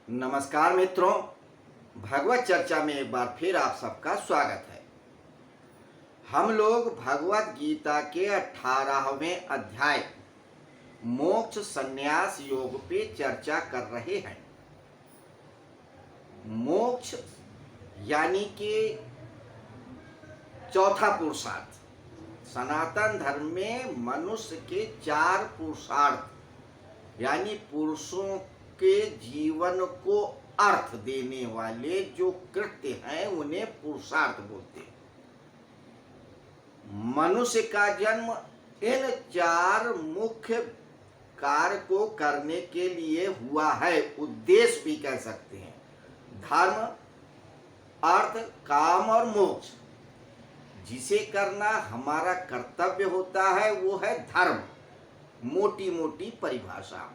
नमस्कार मित्रों, भगवत चर्चा में एक बार फिर आप सबका स्वागत है। हम लोग भगवत गीता के 18वें अध्याय मोक्ष संन्यास योग पे चर्चा कर रहे हैं। मोक्ष यानी कि चौथा पुरुषार्थ। सनातन धर्म में मनुष्य के 4 पुरुषार्थ यानी पुरुषों के जीवन को अर्थ देने वाले जो कृत्य हैं उन्हें पुरुषार्थ बोलते हैं। मनुष्य का जन्म इन 4 मुख्य कार्य को करने के लिए हुआ है, उद्देश्य भी कह सकते हैं। धर्म, अर्थ, काम और मोक्ष। जिसे करना हमारा कर्तव्य होता है वो है धर्म। मोटी मोटी परिभाषा।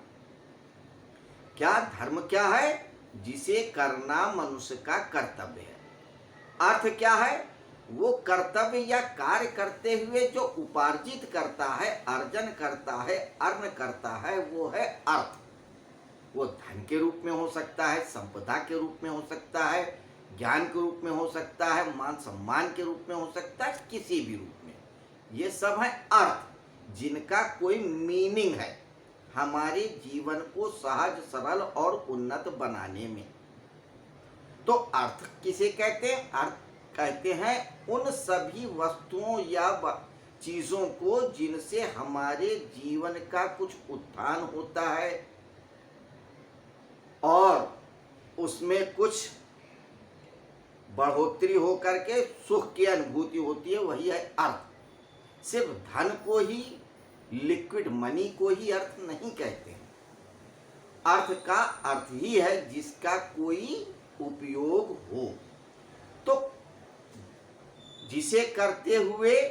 क्या धर्म क्या है? जिसे करना मनुष्य का कर्तव्य है। अर्थ क्या है? वो कर्तव्य या कार्य करते हुए जो उपार्जित करता है, अर्जन करता है, अर्न करता है, वो है अर्थ। वो धन के रूप में हो सकता है, संपदा के रूप में हो सकता है, ज्ञान के रूप में हो सकता है, मान सम्मान के रूप में हो सकता है, किसी भी रूप में। ये सब है अर्थ जिनका कोई मीनिंग है हमारे जीवन को सहज, सरल और उन्नत बनाने में। तो अर्थ किसे कहते हैं? अर्थ कहते हैं उन सभी वस्तुओं या चीजों को जिनसे हमारे जीवन का कुछ उत्थान होता है और उसमें कुछ बढ़ोतरी होकर के सुख की अनुभूति होती है, वही है अर्थ। सिर्फ धन को ही, लिक्विड मनी को ही अर्थ नहीं कहते हैं। अर्थ का अर्थ ही है जिसका कोई उपयोग हो। तो जिसे करते हुए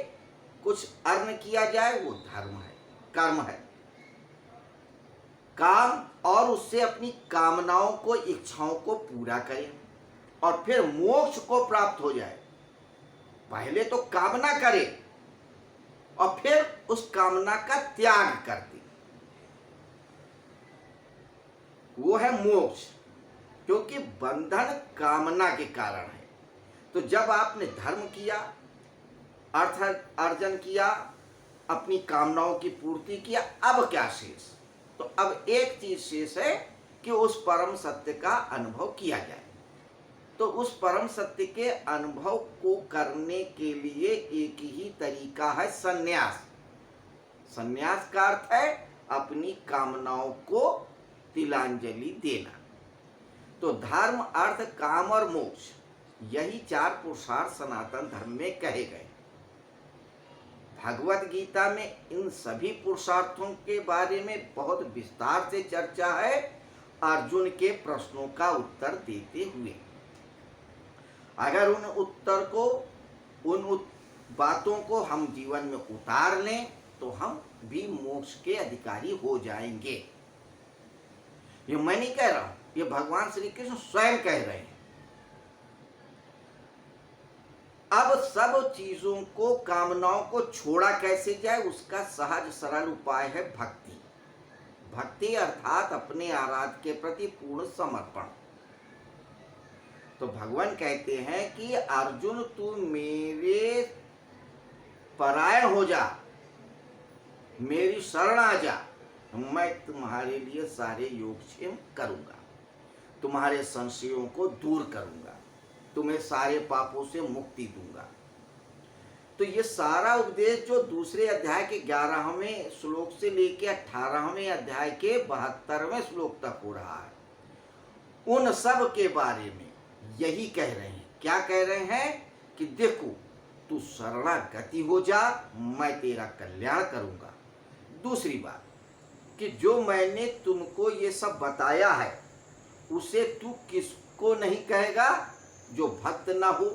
कुछ अर्न किया जाए वो धर्म है, कर्म है। काम और उससे अपनी कामनाओं को, इच्छाओं को पूरा करें और फिर मोक्ष को प्राप्त हो जाए। पहले तो कामना करे और फिर उस कामना का त्याग कर दे, वो है मोक्ष। क्योंकि बंधन कामना के कारण है। तो जब आपने धर्म किया, अर्थ अर्जन किया, अपनी कामनाओं की पूर्ति किया, अब क्या शेष? तो अब एक चीज शेष है कि उस परम सत्य का अनुभव किया जाए। तो उस परम सत्य के अनुभव को करने के लिए एक ही तरीका है संन्यास। संन्यास का अर्थ है अपनी कामनाओं को तिलांजलि देना। तो धर्म, अर्थ, काम और मोक्ष, यही 4 पुरुषार्थ सनातन धर्म में कहे गए। भगवत गीता में इन सभी पुरुषार्थों के बारे में बहुत विस्तार से चर्चा है अर्जुन के प्रश्नों का उत्तर देते हुए। अगर उन उत्तर को, उन बातों को हम जीवन में उतार लें तो हम भी मोक्ष के अधिकारी हो जाएंगे। ये मैं नहीं कह रहा हूं, ये भगवान श्री कृष्ण स्वयं कह रहे हैं। अब सब चीजों को, कामनाओं को छोड़ा कैसे जाए, उसका सहज सरल उपाय है भक्ति। भक्ति अर्थात अपने आराध्य के प्रति पूर्ण समर्पण। तो भगवान कहते हैं कि अर्जुन तू मेरे परायण हो जा, मेरी शरण आ जा, मैं तुम्हारे लिए सारे योगक्षेम करूंगा, तुम्हारे संशयों को दूर करूंगा, तुम्हें सारे पापों से मुक्ति दूंगा। तो ये सारा उपदेश जो दूसरे अध्याय के 11वें श्लोक से लेकर 18वें अध्याय के 72वें श्लोक तक हो रहा है, उन सब के बारे में यही कह रहे हैं। क्या कह रहे हैं? कि देखो तू शरणागति हो जा, मैं तेरा कल्याण करूंगा। दूसरी बात कि जो मैंने तुमको ये सब बताया है उसे तू किसको नहीं कहेगा? जो भक्त ना हो,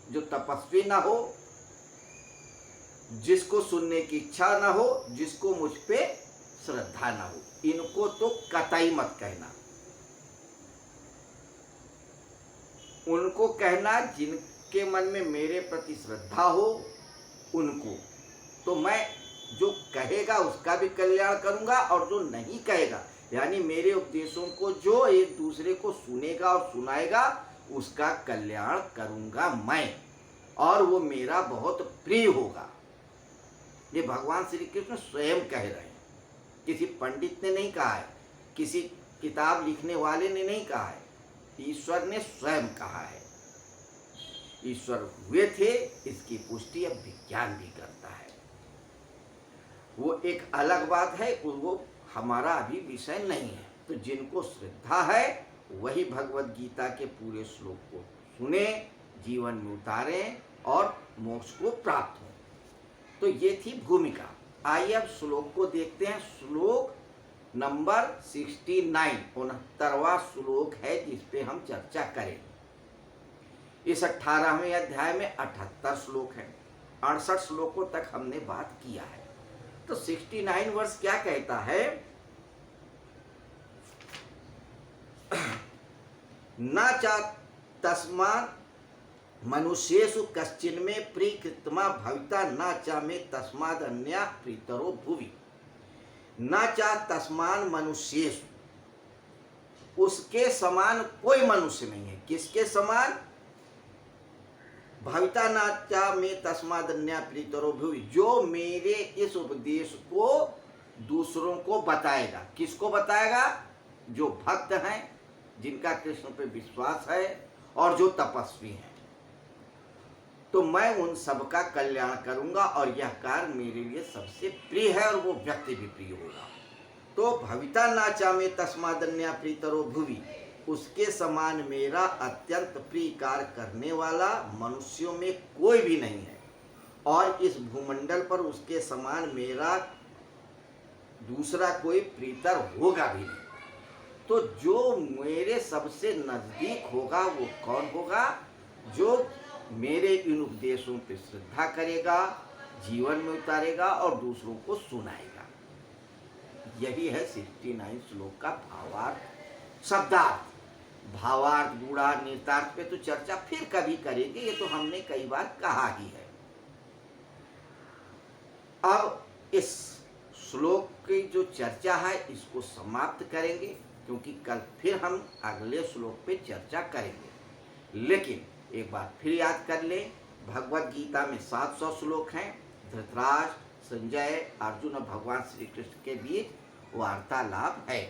जो तपस्वी ना हो, जिसको सुनने की इच्छा ना हो, जिसको मुझ पे श्रद्धा ना हो, इनको तो कतई मत कहना। उनको कहना जिनके मन में मेरे प्रति श्रद्धा हो, उनको। तो मैं जो कहेगा उसका भी कल्याण करूंगा और जो नहीं कहेगा, यानी मेरे उपदेशों को जो एक दूसरे को सुनेगा और सुनाएगा उसका कल्याण करूंगा मैं, और वो मेरा बहुत प्रिय होगा। ये भगवान श्री कृष्ण स्वयं कह रहे हैं, किसी पंडित ने नहीं कहा है, किसी किताब लिखने वाले ने नहीं कहा है, ईश्वर ने स्वयं कहा है। ईश्वर हुए थे, इसकी पुष्टि अब विज्ञान भी करता है। वो एक अलग बात है, वो हमारा अभी विषय नहीं है। तो जिनको श्रद्धा है वही भगवत गीता के पूरे श्लोक को सुने, जीवन में उतारें और मोक्ष को प्राप्त हो। तो ये थी भूमिका। आइए अब श्लोक को देखते हैं। श्लोक नंबर 69, 69वां श्लोक है जिस पे हम चर्चा करेंगे। इस 18वें अध्याय में 78 श्लोक हैं। 68 श्लोकों तक हमने बात किया है। तो 69 वर्ष क्या कहता है? न चा तस्मात् मनुष्येषु कश्चिन्मे प्रीकृतमा भविता न चा मे तस्माद् अन्या प्रीतरो भुवि। न चा तस्मान मनुष्येषु, उसके समान कोई मनुष्य नहीं है। किसके समान? भविता न चा मे तस्माद् अन्या प्रीतरो भुवि, जो मेरे इस उपदेश को दूसरों को बताएगा। किसको बताएगा? जो भक्त हैं, जिनका कृष्ण पे विश्वास है और जो तपस्वी हैं। तो मैं उन सबका कल्याण करूंगा और यह कार्य मेरे लिए सबसे प्रिय है और वो व्यक्ति भी प्रिय होगा। तो भविता नाचा में तस्मादन्या प्रीतरो भुवि, उसके समान मेरा अत्यंत प्रिय कार्य करने वाला मनुष्यों में कोई भी नहीं है, और इस भूमंडल पर उसके समान मेरा दूसरा कोई प्रीतर होगा भी नहीं। तो जो मेरे सबसे नजदीक होगा वो कौन होगा? जो मेरे इन उपदेशों पर श्रद्धा करेगा, जीवन में उतारेगा और दूसरों को सुनाएगा। यही है 69 श्लोक का भावार्थ, शब्दार्थ। भावार्थ, गूढ़ार्थ, निहितार्थ पे तो चर्चा फिर कभी करेंगे, ये तो हमने कई बार कहा ही है। अब इस श्लोक की जो चर्चा है इसको समाप्त करेंगे, क्योंकि कल फिर हम अगले श्लोक पे चर्चा करेंगे। लेकिन एक बार फिर याद कर लें, भगवत गीता में 700 श्लोक हैं। धृतराष्ट्र, संजय, अर्जुन और भगवान श्री कृष्ण के बीच वार्तालाप है।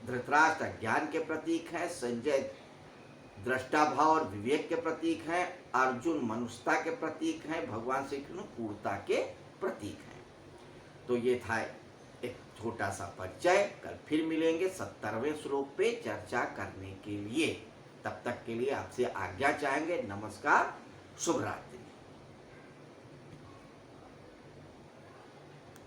धृतराष्ट्र ज्ञान के प्रतीक है, संजय दृष्टा भाव और विवेक के प्रतीक हैं, अर्जुन मनुष्यता के प्रतीक हैं, भगवान श्री कृष्ण पूर्णता के प्रतीक हैं। तो ये था एक छोटा सा परिचय। कल फिर मिलेंगे 70वें श्लोक पे चर्चा करने के लिए। तब तक के लिए आपसे आज्ञा चाहेंगे। नमस्कार, शुभ रात्रि।